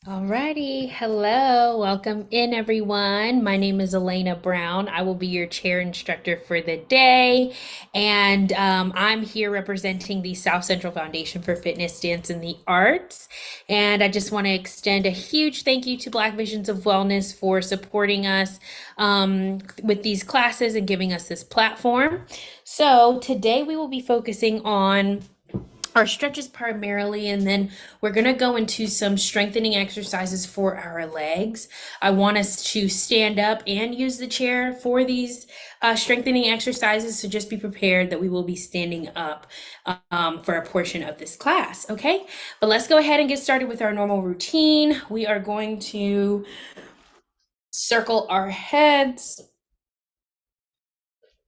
Alrighty, hello, welcome in everyone. My name is Elena Brown. I will be your chair instructor for the day, and I'm here representing the South Central Foundation for Fitness, Dance, and the Arts. And I just want to extend a huge thank you to Black Visions of Wellness for supporting us with these classes and giving us this platform. So today we will be focusing on our stretches primarily, and then we're going to go into some strengthening exercises for our legs. I want us to stand up and use the chair for these strengthening exercises, so just be prepared that we will be standing up for a portion of this class, okay? But let's go ahead and get started with our normal routine. We are going to circle our heads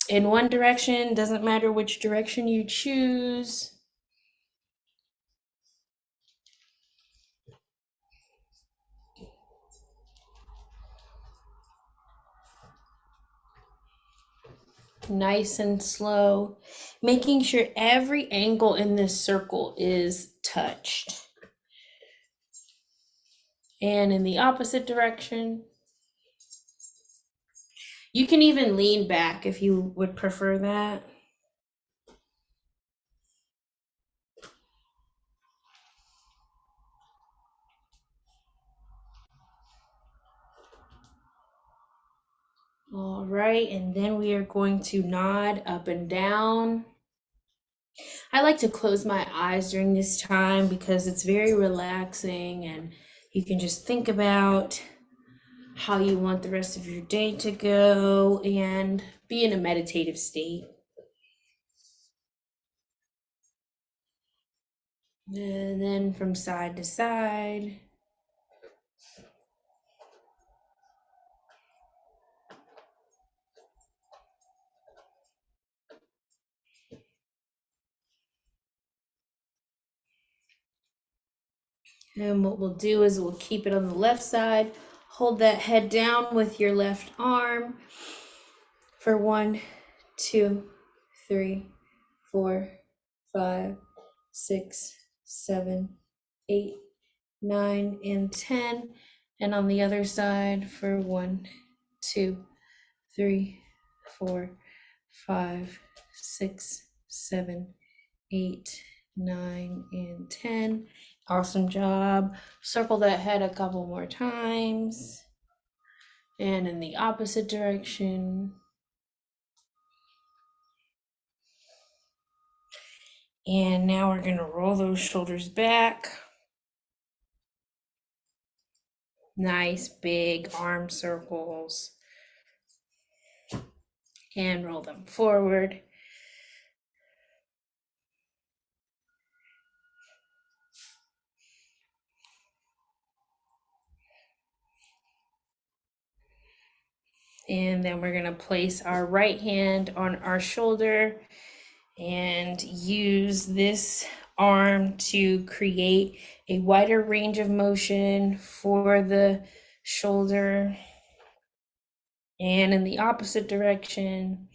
in one direction, doesn't matter which direction you choose. Nice and slow, making sure every angle in this circle is touched. And in the opposite direction, you can even lean back if you would prefer that. All right, and then we are going to nod up and down. I like to close my eyes during this time because it's very relaxing and you can just think about how you want the rest of your day to go and be in a meditative state. And then from side to side. And what we'll do is we'll keep it on the left side. Hold that head down with your left arm for 1, 2, 3, 4, 5, 6, 7, 8, 9, and 10. And on the other side for 1, 2, 3, 4, 5, 6, 7, 8, 9, and 10. Awesome job. Circle that head a couple more times. And in the opposite direction. And now we're going to roll those shoulders back. Nice big arm circles. And roll them forward. And then we're going to place our right hand on our shoulder and use this arm to create a wider range of motion for the shoulder. And in the opposite direction.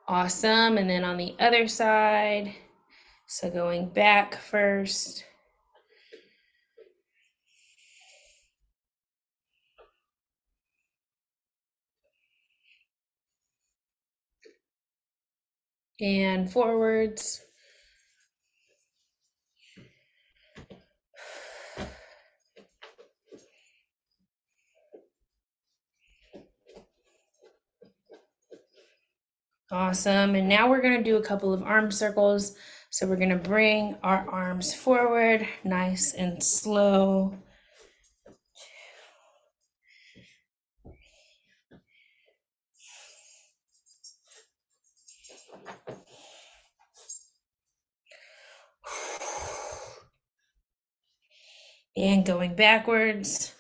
Awesome. And then on the other side, so going back first. And forwards. Awesome. And now we're going to do a couple of arm circles. So we're going to bring our arms forward, nice and slow. And going backwards.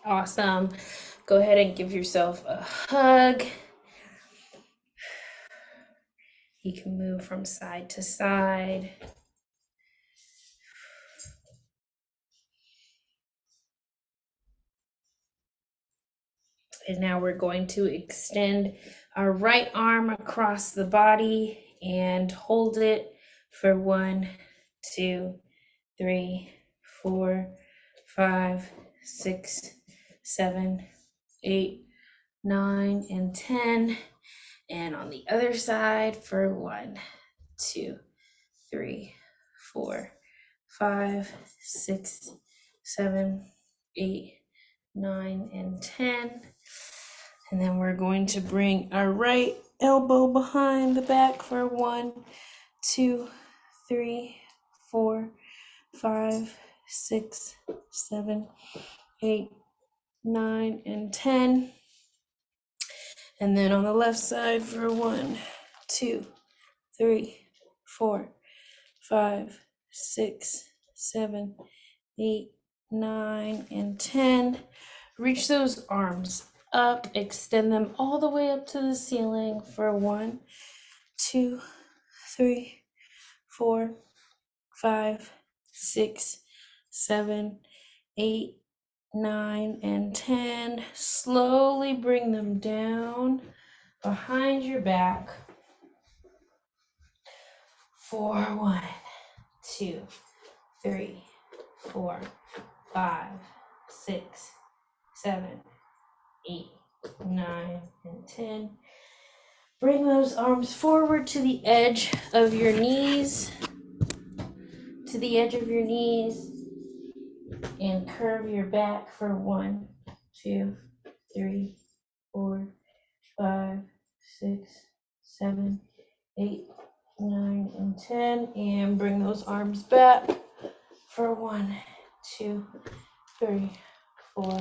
Awesome. Go ahead and give yourself a hug. You can move from side to side. And now we're going to extend our right arm across the body and hold it for 1, 2, 3, 4, 5, 6, 7, 8, 9, and 10. And on the other side for 1, 2, 3, 4, 5, 6, 7, 8, 9, and 10. And then we're going to bring our right elbow behind the back for 1, 2, 3, 4, 5, 6, 7, 8, 9, and 10. And then on the left side for 1, 2, 3, 4, 5, 6, 7, 8, 9, and 10. Reach those arms up, extend them all the way up to the ceiling for 1, 2, 3, 4, 5, 6, 7, 8, 9, and 10. Slowly bring them down behind your back for 1, 2, 3, 4, 5, 6, 7, 8, 9, and 10. Bring those arms forward to the edge of your knees, and curve your back for 1, 2, 3, 4, 5, 6, 7, 8, 9, and 10. And bring those arms back for 1, 2, 3, 4,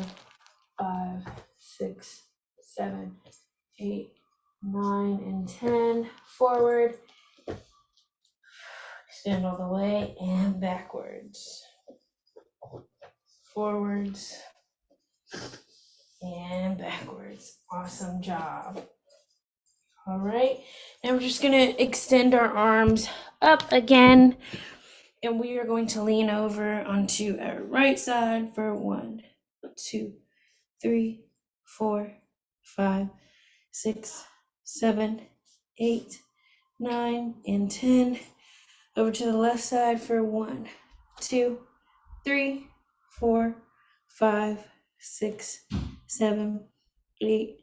5, 6, 7, 8, 9, and 10. Forward, extend all the way, and backwards. Forwards and backwards. Awesome job. All right, now we're just gonna extend our arms up again, and we are going to lean over onto our right side for 1, 2, 3, 4, 5, 6, 7, 8, 9, and 10. Over to the left side for 1, 2, 3, 4, 5, 6, 7, 8,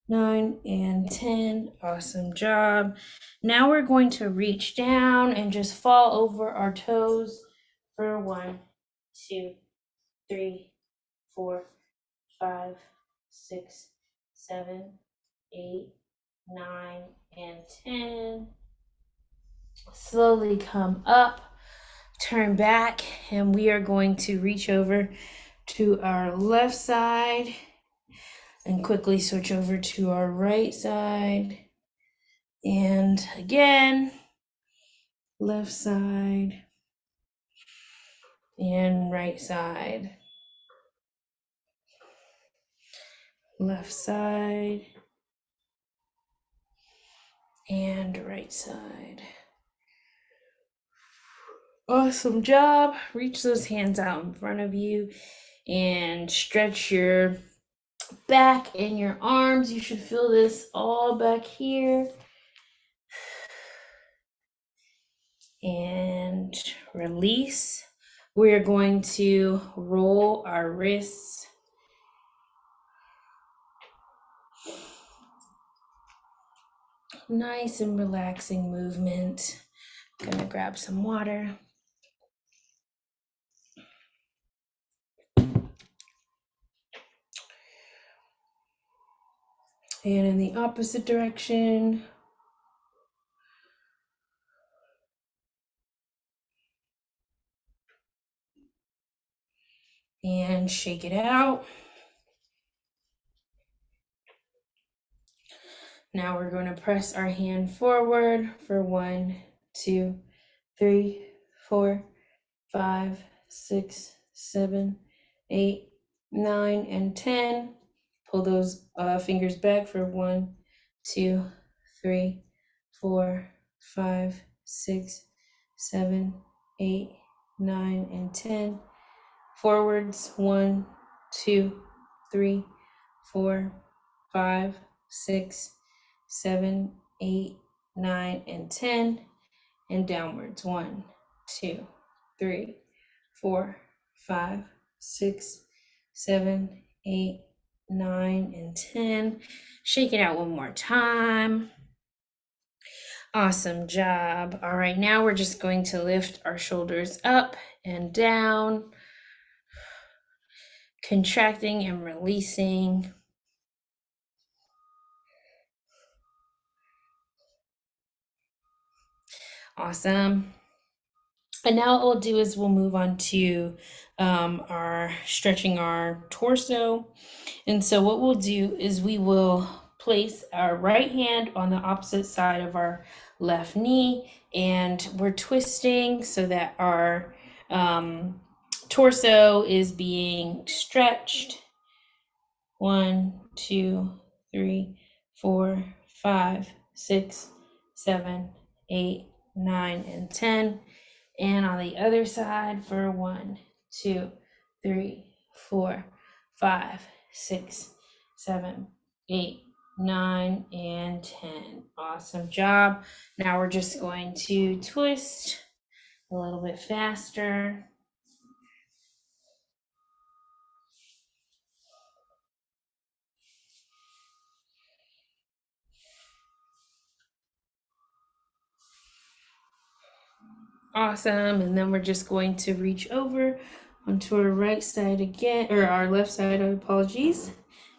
9, and 10. Awesome job. Now we're going to reach down and just fall over our toes for 1, 2, 3, 4, 5, 6, 7, 8, 9, and 10. Slowly come up, turn back, and we are going to reach over to our left side and quickly switch over to our right side. And again, left side and right side. Left side and right side. Awesome job. Reach those hands out in front of you and stretch your back and your arms. You should feel this all back here. And release. We're going to roll our wrists. Nice and relaxing movement. I'm gonna grab some water. And in the opposite direction. And shake it out. Now we're going to press our hand forward for 1, 2, 3, 4, 5, 6, 7, 8, 9, and 10. Pull those fingers back for 1, 2, 3, 4, 5, 6, 7, 8, 9, and 10. Forwards 1, 2, 3, 4, 5, 6, 7, 8, 9, and 10, and downwards. 1, 2, 3, 4, 5, 6, 7, 8, 9, and 10. Shake it out one more time. Awesome job. All right, now we're just going to lift our shoulders up and down, contracting and releasing. Awesome. And now what we'll do is we'll move on to our stretching our torso. And so what we'll do is we will place our right hand on the opposite side of our left knee, and we're twisting so that our torso is being stretched. 1, 2, 3, 4, 5, 6, 7, 8, 9, and 10. And on the other side for 1, 2, 3, 4, 5, 6, 7, 8, 9, and 10. Awesome job. Now we're just going to twist a little bit faster. Awesome. And then we're just going to reach over onto our right side again, or our left side, apologies,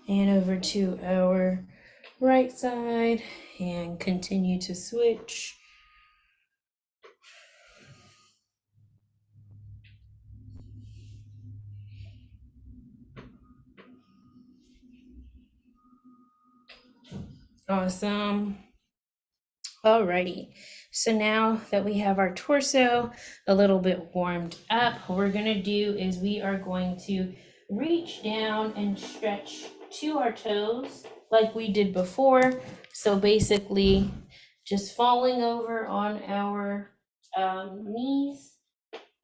and over to our right side and continue to switch. Awesome. Alrighty, so now that we have our torso a little bit warmed up, what we're gonna do is we are going to reach down and stretch to our toes like we did before. So basically just falling over on our knees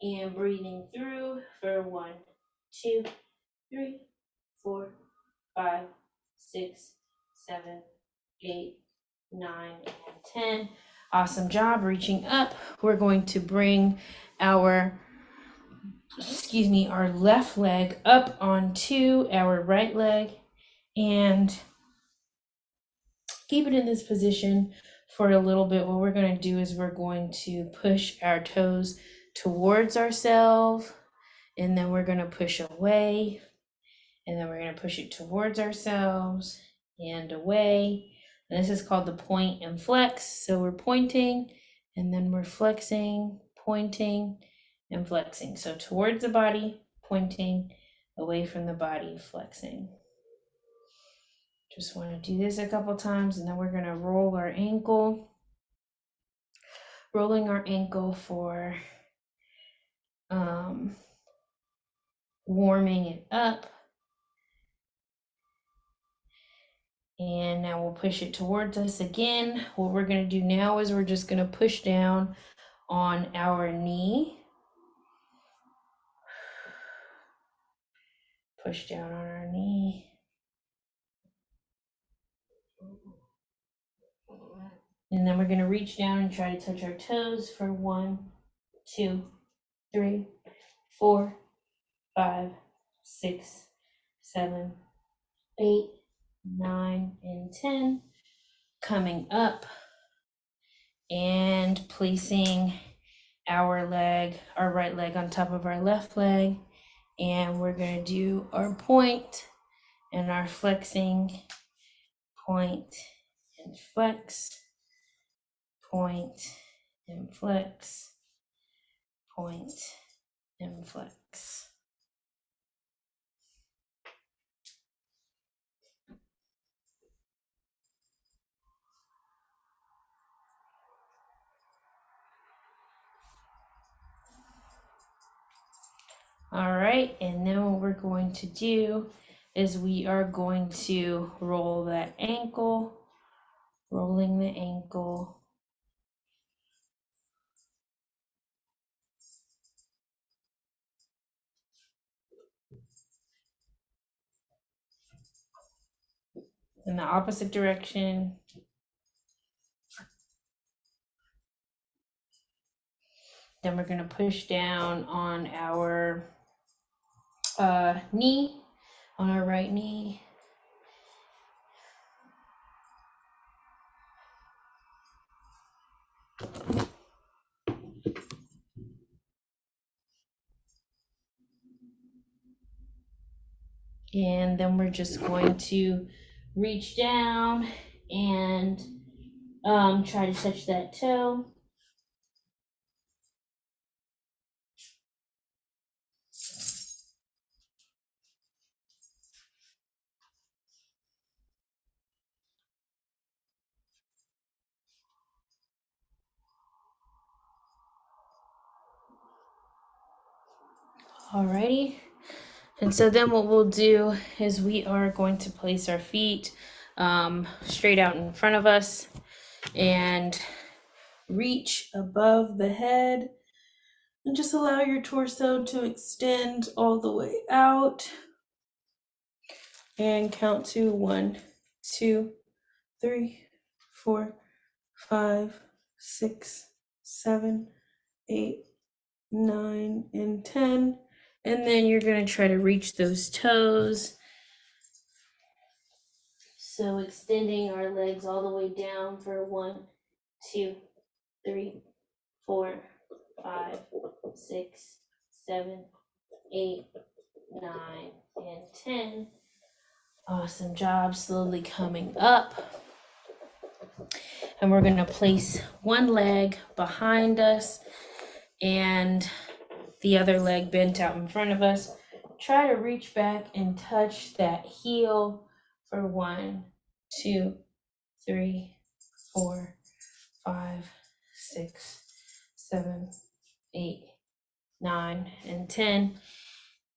and breathing through for 1, 2, 3, 4, 5, 6, 7, 8, 9, and 10. Awesome job reaching up. We're going to bring our our left leg up onto our right leg and keep it in this position for a little bit. What we're going to do is we're going to push our toes towards ourselves, and then we're going to push away, and then we're going to push it towards ourselves and away. And this is called the point and flex. So we're pointing and then we're flexing, pointing and flexing. So towards the body, pointing, away from the body, flexing. Just want to do this a couple times, and then we're going to roll our ankle. Rolling our ankle for warming it up. And now we'll push it towards us again. What we're going to do now is we're just going to push down on our knee. Push down on our knee. And then we're going to reach down and try to touch our toes for 1, 2, 3, 4, 5, 6, 7, 8, 9, and 10. Coming up and placing our right leg on top of our left leg. And we're going to do our point and our flexing, point and flex, point and flex, point and flex. All right, and then what we're going to do is we are going to roll that ankle, rolling the ankle. in the opposite direction. Then we're going to push down on our knee, on our right knee. And then we're just going to reach down and try to touch that toe. Alrighty. And so then what we'll do is we are going to place our feet straight out in front of us and reach above the head and just allow your torso to extend all the way out and count to 1, 2, 3, 4, 5, 6, 7, 8, 9, and 10. And then you're going to try to reach those toes. So extending our legs all the way down for 1, 2, 3, 4, 5, 6, 7, 8, 9, and 10. Awesome job. Slowly coming up. And we're going to place one leg behind us and the other leg bent out in front of us. Try to reach back and touch that heel for 1, 2, 3, 4, 5, 6, 7, 8, 9, and 10.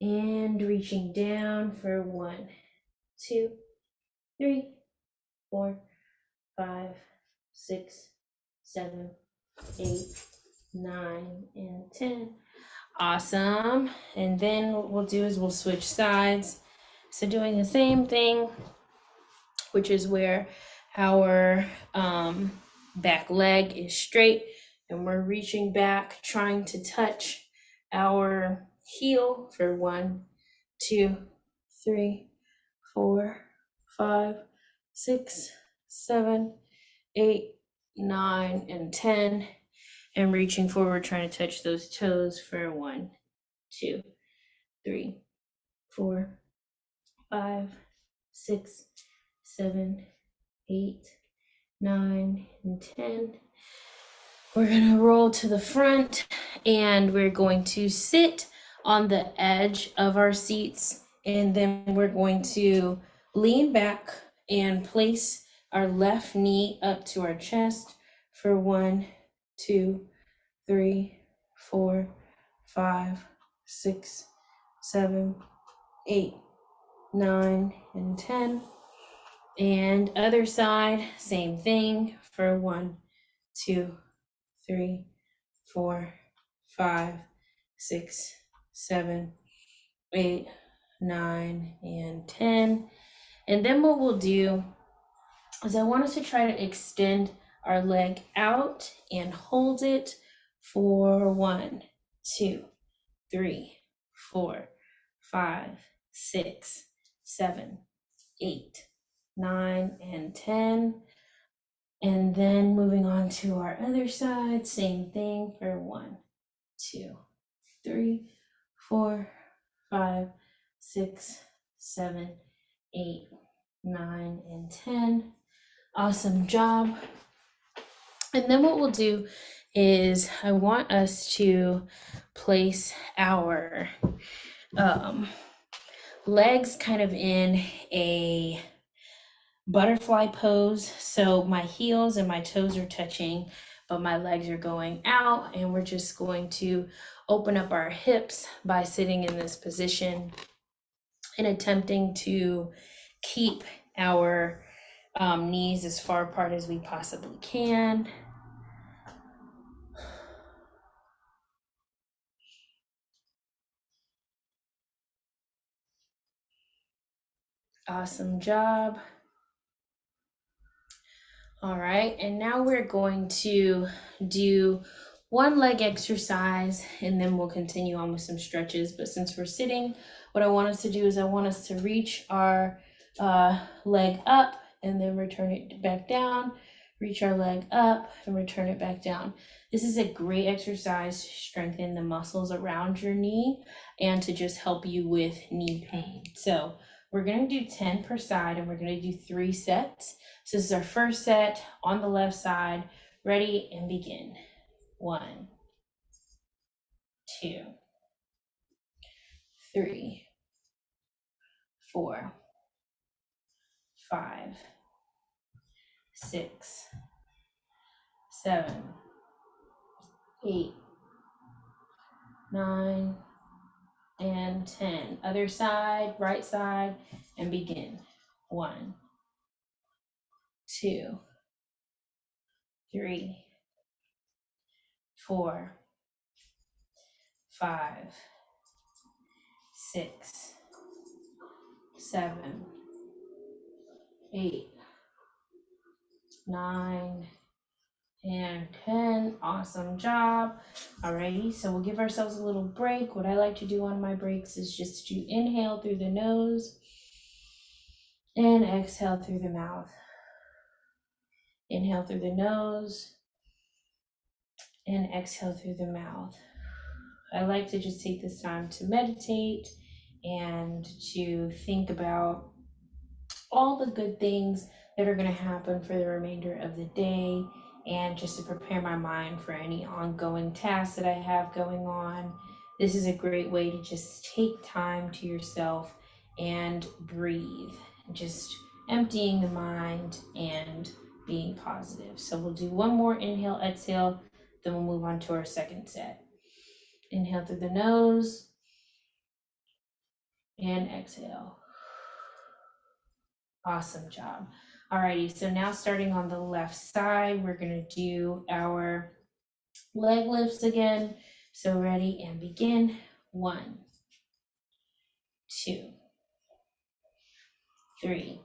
And reaching down for 1, 2, 3, 4, 5, 6, 7, 8, 9, and 10. Awesome. And then what we'll do is we'll switch sides. So doing the same thing, which is where our back leg is straight and we're reaching back, trying to touch our heel for 1, 2, 3, 4, 5, 6, 7, 8, 9, and 10. And reaching forward, trying to touch those toes for 1, 2, 3, 4, 5, 6, 7, 8, 9, and 10. We're going to roll to the front and we're going to sit on the edge of our seats. And then we're going to lean back and place our left knee up to our chest for 1, 2, 3, 4, 5, 6, 7, 8, 9, and 10. And other side, same thing for 1, 2, 3, 4, 5, 6, 7, 8, 9, and 10. And then what we'll do is I want us to try to extend our leg out and hold it for 1, 2, 3, 4, 5, 6, 7, 8, 9, and 10. And then moving on to our other side, same thing for 1, 2, 3, 4, 5, 6, 7, 8, 9, and 10. Awesome job. And then what we'll do is I want us to place our legs kind of in a butterfly pose. So my heels and my toes are touching, but my legs are going out, and we're just going to open up our hips by sitting in this position and attempting to keep our knees as far apart as we possibly can. Awesome job. All right, and now we're going to do one leg exercise and then we'll continue on with some stretches. But since we're sitting, what I want us to do is I want us to reach our leg up and then return it back down, reach our leg up and return it back down. This is a great exercise to strengthen the muscles around your knee and to just help you with knee pain. So we're going to do 10 per side and we're going to do 3 sets. So this is our first set on the left side. Ready and begin. 1, 2, 3, 4, 5, 6, 7, 8, 9, and 10. Other side, right side, and begin. 1, 2, 3, 4, 5, 6, 7, 8, 9, and 10. Awesome job. Alrighty, so we'll give ourselves a little break. What I like to do on my breaks is just to inhale through the nose and exhale through the mouth. Inhale through the nose and exhale through the mouth. I like to just take this time to meditate and to think about all the good things that are going to happen for the remainder of the day, and just to prepare my mind for any ongoing tasks that I have going on. This is a great way to just take time to yourself and breathe, just emptying the mind and being positive. So we'll do one more inhale, exhale, then we'll move on to our second set. Inhale through the nose and exhale. Awesome job. Alrighty, so now starting on the left side, we're gonna do our leg lifts again. So ready and begin. 1, 2, 3,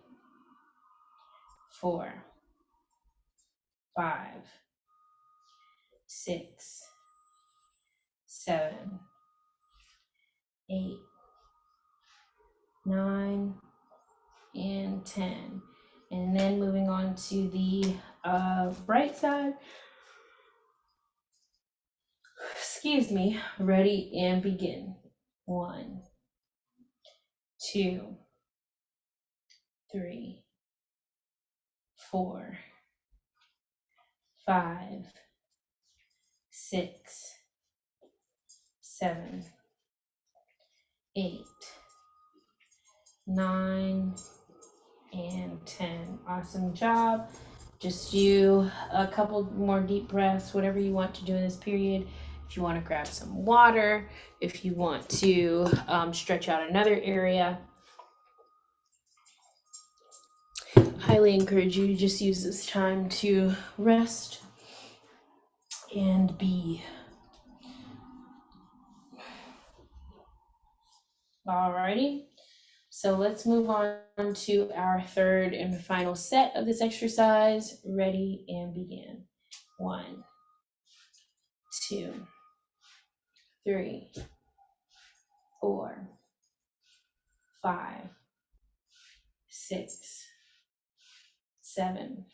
4, 5, 6, 7, 8, 9, and 10. And then moving on to the right side. Excuse me. Ready and begin. 1, 2, 3, 4, 5, 6, 7, 8, 9, and 10. Awesome job. Just do a couple more deep breaths, whatever you want to do in this period. If you want to grab some water, if you want to stretch out another area, highly encourage you to just use this time to rest and be. Alrighty, so let's move on to our third and final set of this exercise. Ready and begin. 1, 2, 3, 4, 5, 6, 7,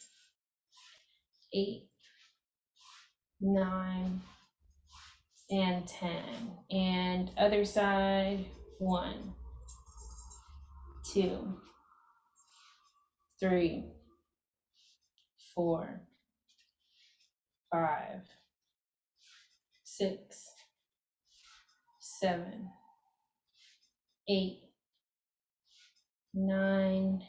8, 9, and 10. And other side. 1, 2, 3, 4, 5, 6, 7, 8, 9,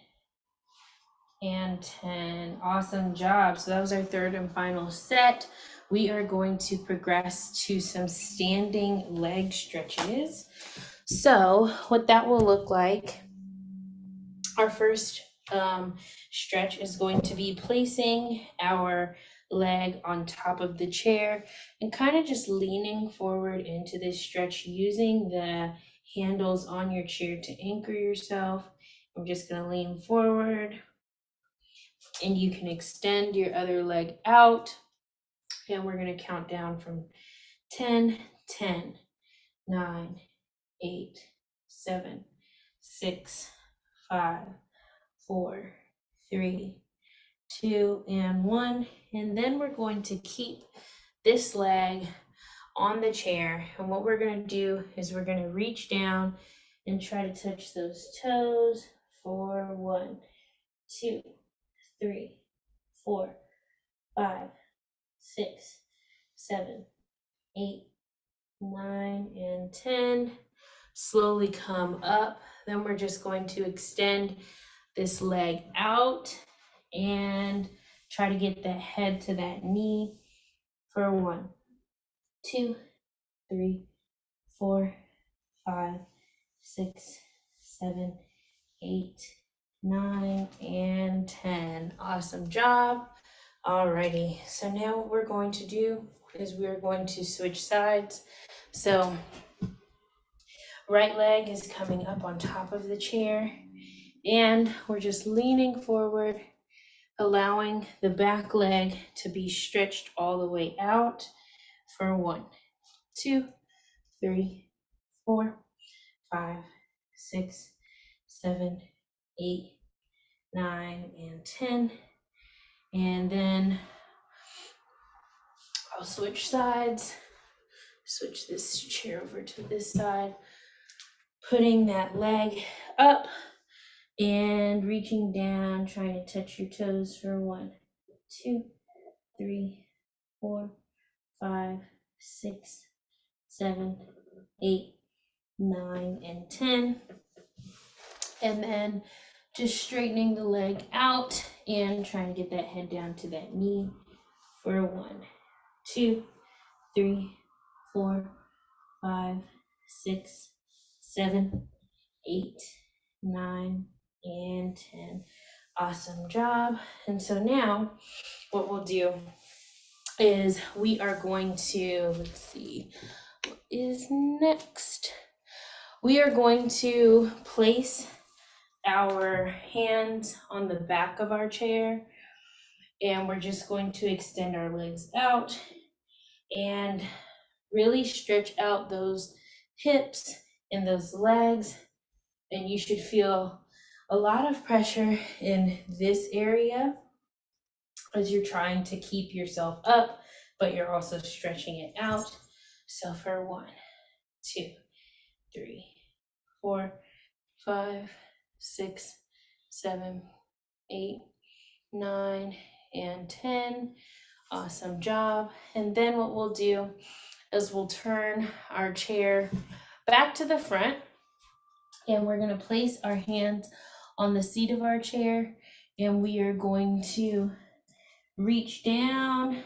and 10. Awesome job. So that was our third and final set. We are going to progress to some standing leg stretches. So what that will look like, our first stretch is going to be placing our leg on top of the chair and kind of just leaning forward into this stretch, using the handles on your chair to anchor yourself. I'm just going to lean forward And you can extend your other leg out. And we're going to count down from 10, 10, 9, 8, 7, 6, 5, 4, 3, 2, and 1. And then we're going to keep this leg on the chair. And what we're going to do is we're going to reach down and try to touch those toes for 1, 2, 3, 4, 5, 6, 7, 8, 9, and 10. Slowly come up. Then we're just going to extend this leg out and try to get that head to that knee for 1, 2, 3, 4, 5, 6, 7, 8, 9, and 10. Awesome job. Alrighty, so now what we're going to do is we're going to switch sides. So right leg is coming up on top of the chair, and we're just leaning forward, allowing the back leg to be stretched all the way out for 1, 2, 3, 4, 5, 6, 7, 8, 9, and 10. And then I'll switch sides, switch this chair over to this side, putting that leg up and reaching down, trying to touch your toes for 1, 2, 3, 4, 5, 6, 7, 8, 9, and 10. And then just straightening the leg out and trying to get that head down to that knee for 1, 2, 3, 4, 5, 6, 7, 8, 9, and 10. Awesome job. And so now what we'll do is we are going to, let's see, what is next? We are going to place our hands on the back of our chair, and we're just going to extend our legs out and really stretch out those hips and those legs. And you should feel a lot of pressure in this area as you're trying to keep yourself up, but you're also stretching it out. So for 1, 2, 3, 4, 5, 6, 7, 8, 9, and 10. Awesome job. And then what we'll do is we'll turn our chair back to the front, and we're going to place our hands on the seat of our chair, and we are going to reach down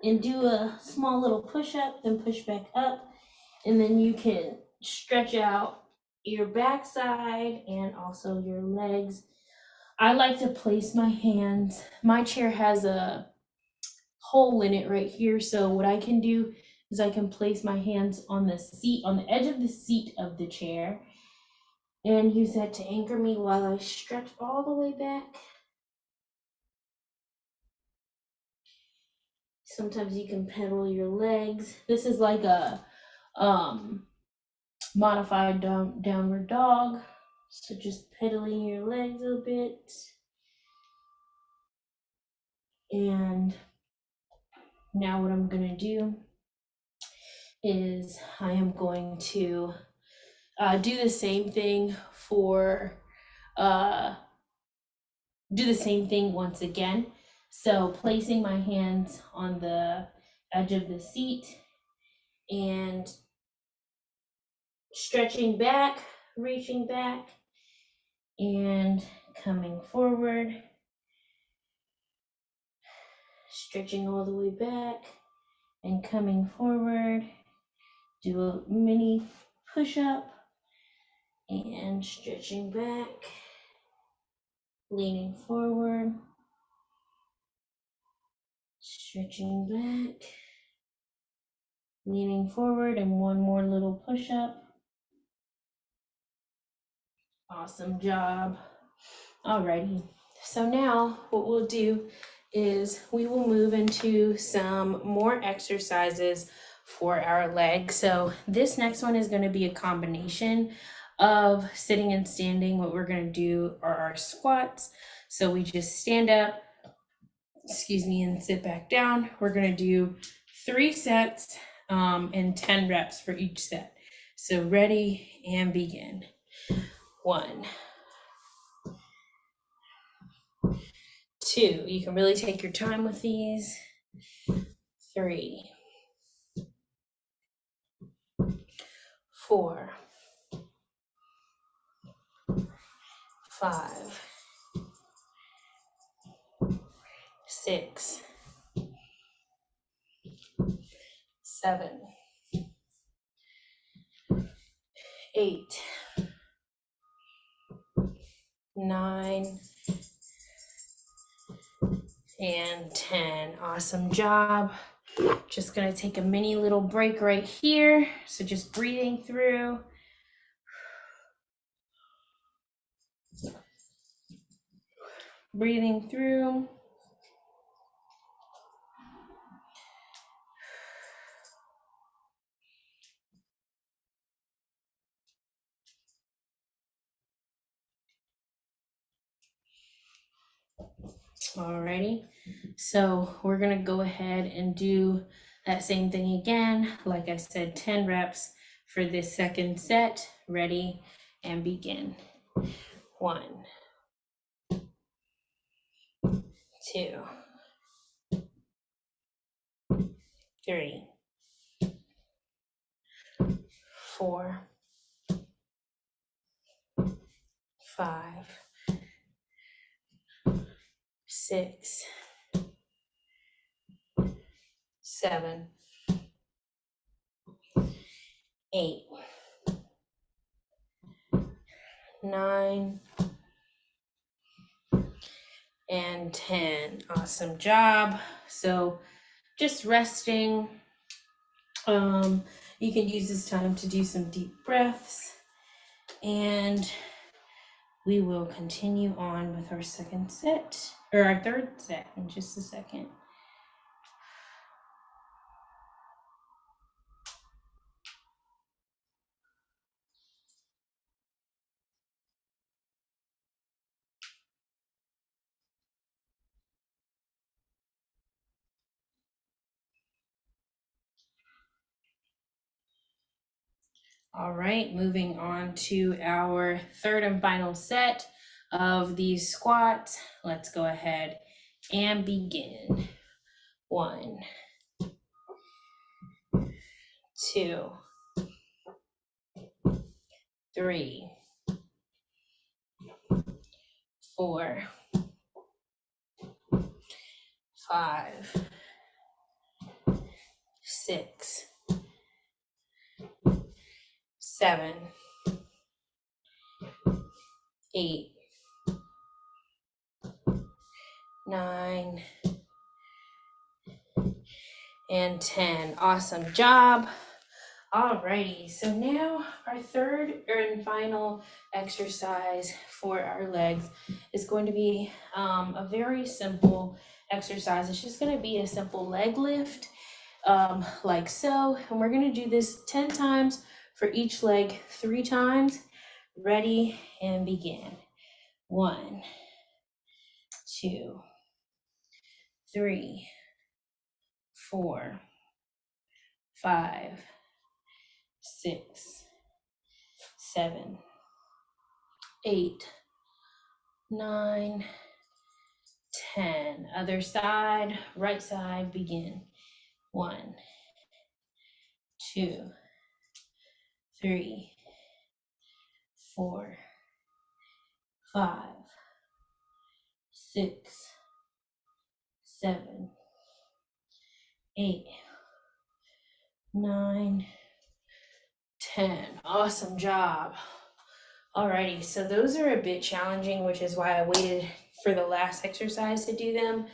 and do a small little push up, then push back up, and then you can stretch out your backside and also your legs. I like to place my hands, my chair has a hole in it right here, so what I can do is I can place my hands on the seat, on the edge of the seat of the chair, and use that to anchor me while I stretch all the way back. Sometimes you can pedal your legs. This is like a modified downward dog. So just pedaling your legs a bit. And now what I'm gonna do is I am going to do the same thing once again. So placing my hands on the edge of the seat and stretching back, reaching back, and coming forward, stretching all the way back and coming forward. Do a mini push-up and stretching back, leaning forward, stretching back, leaning forward, and one more little push-up. Awesome job. Alrighty, So now what we'll do is we will move into some more exercises for our legs. So this next one is going to be a combination of sitting and standing. What we're going to do are our squats. So we just stand up, and sit back down. We're going to do 3 sets and 10 reps for each set. So ready and begin. 1, 2, you can really take your time with these. 3, 4, 5, 6, 7, 8, 9, and 10. Awesome job. Just gonna take a mini little break right here. So just breathing through. Breathing through. Alrighty, so we're gonna go ahead and do that same thing again. Like I said, 10 reps for this second set. Ready and begin. 1, 2, 3, 4, 5, 6, 7, 8, 9, and 10. Awesome job. So just resting. You can use this time to do some deep breaths, and we will continue on with our second set, or our third set, in just a second. All right, moving on to our third and final set of these squats. Let's go ahead and begin. 1, 2, 3, 4, 5, 6, 7, 8, 9, and 10. Awesome job. Alrighty, so now our third and final exercise for our legs is going to be a very simple exercise. It's just going to be a simple leg lift, like so. And we're going to do this 10 times for each leg, 3 times. Ready and begin. 1, 2, 3, 4, 5, 6, 7, 8, 9, 10. Other side, right side, begin. 1, 2, 3, 4, 5, 6, 7, 8, 9, 10. Awesome job. Alrighty, so those are a bit challenging, which is why I waited for the last exercise to do them.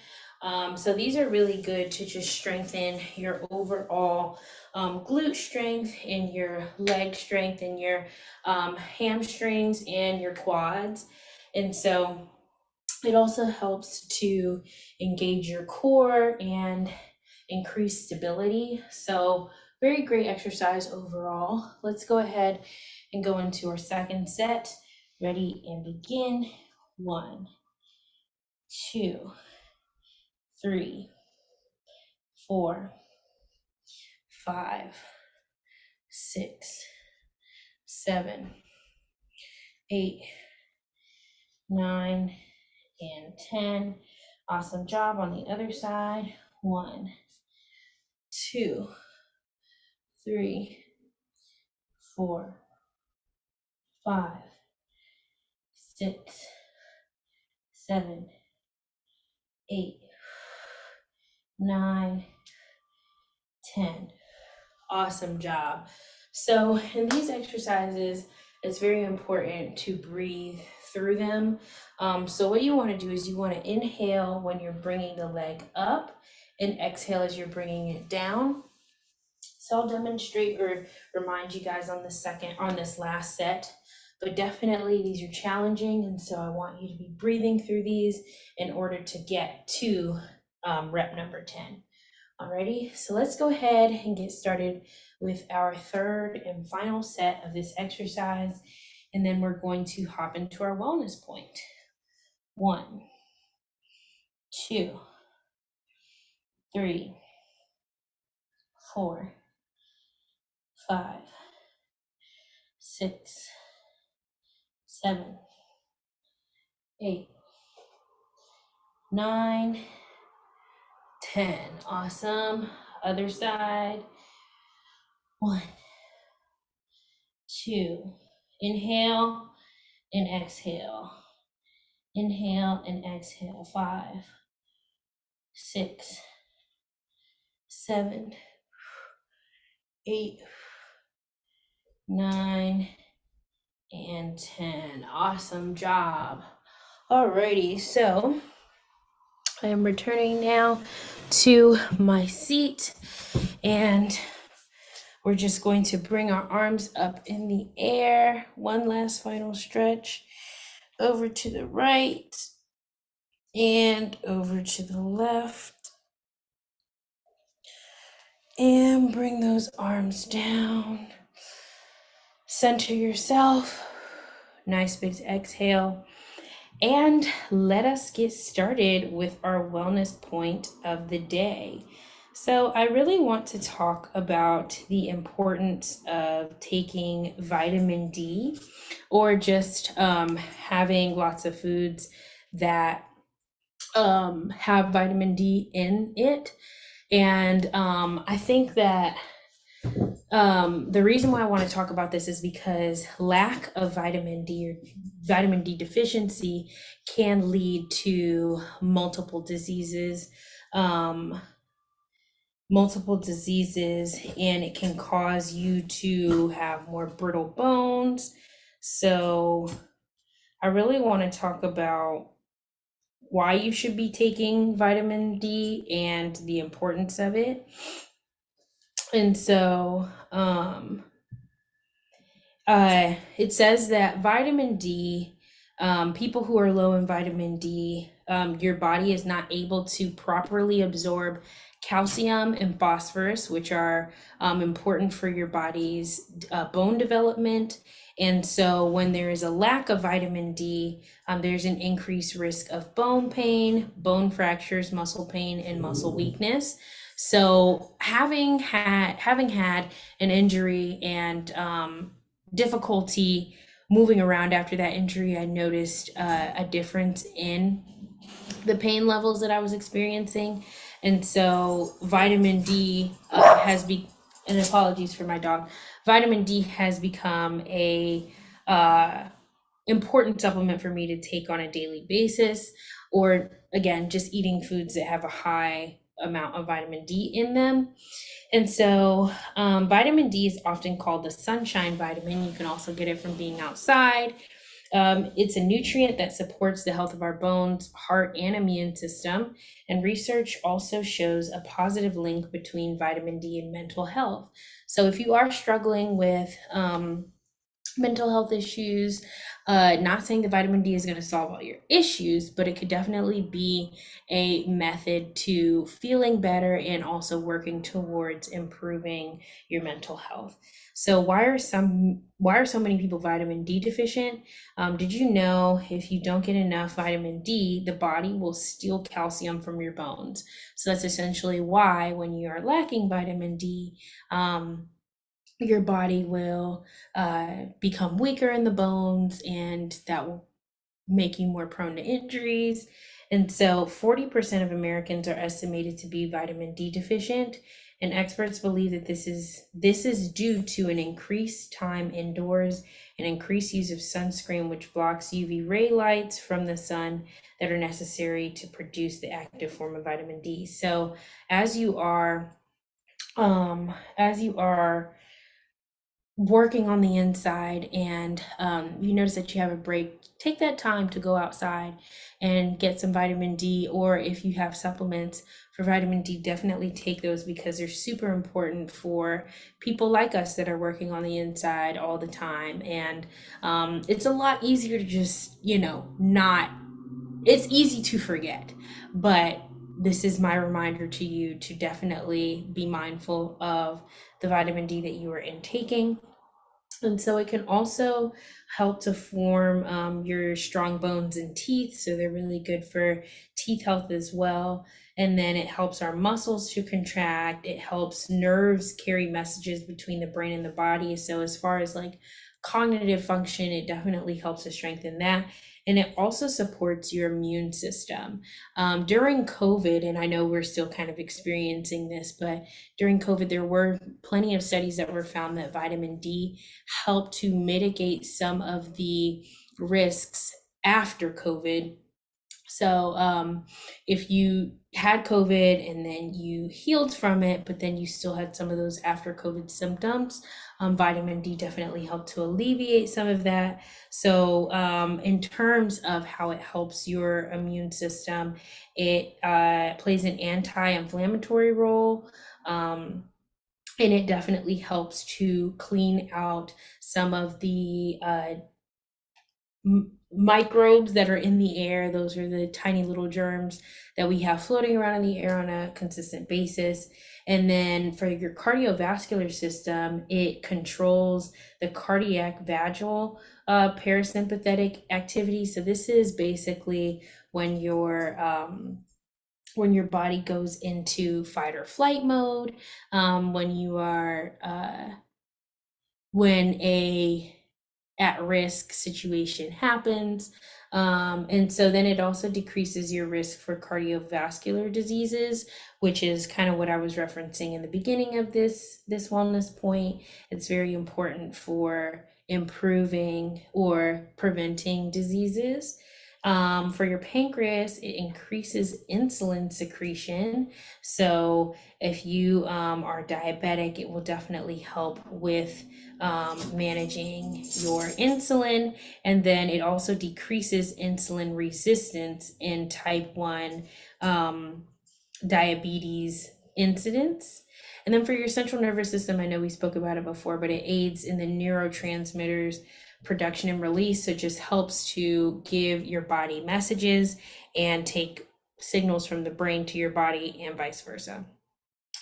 So these are really good to just strengthen your overall glute strength and your leg strength and your hamstrings and your quads. And so It also helps to engage your core and increase stability. So very great exercise overall. Let's go ahead and go into our second set. Ready and begin. 1, 2, 3, 4, 5, 6, 7, 8, 9, and 10. Awesome job on the other side. 1, 2, 3, 4, 5, 6, 7, 8, 9, 10. Awesome job. So in these exercises, it's very important to breathe through them. So what you want to do is you want to inhale when you're bringing the leg up and exhale as you're bringing it down. So I'll demonstrate or remind you guys on this last set, but definitely these are challenging. And so I want you to be breathing through these in order to get to rep number 10. Alrighty, so let's go ahead and get started with our third and final set of this exercise. And then we're going to hop into our wellness point. 1, 2, 3, 4, 5, 6, 7, 8, 9, 10. Awesome. Other side. 1, 2. Inhale and exhale. Inhale and exhale. 5, 6, 7, 8, 9, and 10. Awesome job. Alrighty, so I am returning now to my seat, and we're just going to bring our arms up in the air. One last final stretch over to the right and over to the left. And bring those arms down. Center yourself. Nice big exhale. And let us get started with our wellness point of the day. So I really want to talk about the importance of taking vitamin D, or just having lots of foods that have vitamin D in it. And I think that the reason why I want to talk about this is because lack of vitamin D or vitamin D deficiency can lead to multiple diseases, and it can cause you to have more brittle bones. So I really want to talk about why you should be taking vitamin D and the importance of it. And so it says that vitamin D, people who are low in vitamin D, your body is not able to properly absorb calcium and phosphorus, which are important for your body's bone development. And so when there is a lack of vitamin D, there's an increased risk of bone pain, bone fractures, muscle pain, and muscle weakness. So having had an injury and difficulty moving around after that injury, I noticed a difference in the pain levels that I was experiencing. And so vitamin D and apologies for my dog, vitamin D has become a important supplement for me to take on a daily basis, or again, just eating foods that have a high amount of vitamin D in them. And so vitamin D is often called the sunshine vitamin. You can also get it from being outside. It's a nutrient that supports the health of our bones, heart, and immune system. And research also shows a positive link between vitamin D and mental health. So if you are struggling with mental health issues. Not saying that vitamin D is going to solve all your issues, but it could definitely be a method to feeling better and also working towards improving your mental health. So why are so many people vitamin D deficient? Did you know if you don't get enough vitamin D, the body will steal calcium from your bones? So that's essentially why when you are lacking vitamin D, your body will become weaker in the bones, and that will make you more prone to injuries. And so 40% of Americans are estimated to be vitamin D deficient, and experts believe that this is due to an increased time indoors and increased use of sunscreen, which blocks UV ray lights from the sun that are necessary to produce the active form of vitamin D. So as you are as you are working on the inside, and you notice that you have a break, take that time to go outside and get some vitamin D, or if you have supplements for vitamin D, definitely take those because they're super important for people like us that are working on the inside all the time. And it's a lot easier to just, not, it's easy to forget, but this is my reminder to you to definitely be mindful of the vitamin D that you are intaking. And so it can also help to form your strong bones and teeth. So they're really good for teeth health as well. And then it helps our muscles to contract. It helps nerves carry messages between the brain and the body. So as far as like cognitive function, it definitely helps to strengthen that. And it also supports your immune system. During COVID, and I know we're still kind of experiencing this, but during COVID, there were plenty of studies that were found that vitamin D help to mitigate some of the risks after COVID. So, if you had COVID and then you healed from it, but then you still had some of those after COVID symptoms, vitamin D definitely helped to alleviate some of that. So, in terms of how it helps your immune system, it plays an anti-inflammatory role. And it definitely helps to clean out some of the microbes that are in the air. Those are the tiny little germs that we have floating around in the air on a consistent basis. And then for your cardiovascular system, it controls the cardiac vagal parasympathetic activity. So this is basically when your body goes into fight or flight mode, when you are when a at-risk situation happens. And so then it also decreases your risk for cardiovascular diseases, which is kind of what I was referencing in the beginning of this wellness point. It's very important for improving or preventing diseases. For your pancreas, it increases insulin secretion. So if you are diabetic, it will definitely help with managing your insulin. And then it also decreases insulin resistance in type 1 diabetes incidence. And then for your central nervous system, I know we spoke about it before, but it aids in the neurotransmitters production and release. So it just helps to give your body messages and take signals from the brain to your body and vice versa.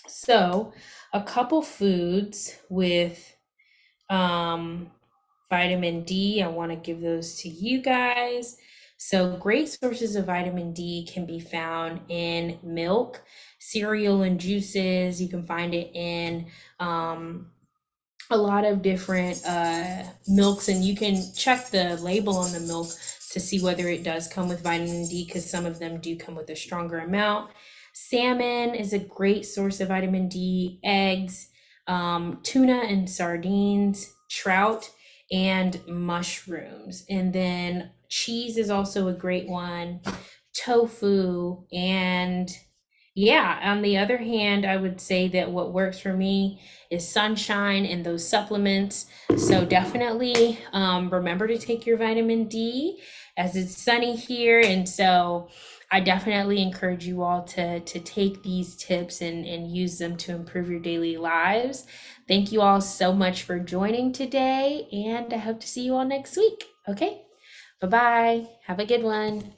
So a couple foods with um, vitamin D, I want to give those to you guys. So great sources of vitamin D can be found in milk, cereal, and juices. You can find it in a lot of different milks, and you can check the label on the milk to see whether it does come with vitamin D, because some of them do come with a stronger amount. Salmon is a great source of vitamin D, eggs, tuna and sardines, trout, and mushrooms. And then cheese is also a great one, tofu, and yeah, on the other hand, I would say that what works for me is sunshine and those supplements. So definitely remember to take your vitamin D as it's sunny here. And so I definitely encourage you all to take these tips and use them to improve your daily lives. Thank you all so much for joining today, and I hope to see you all next week. Okay, bye bye. Have a good one.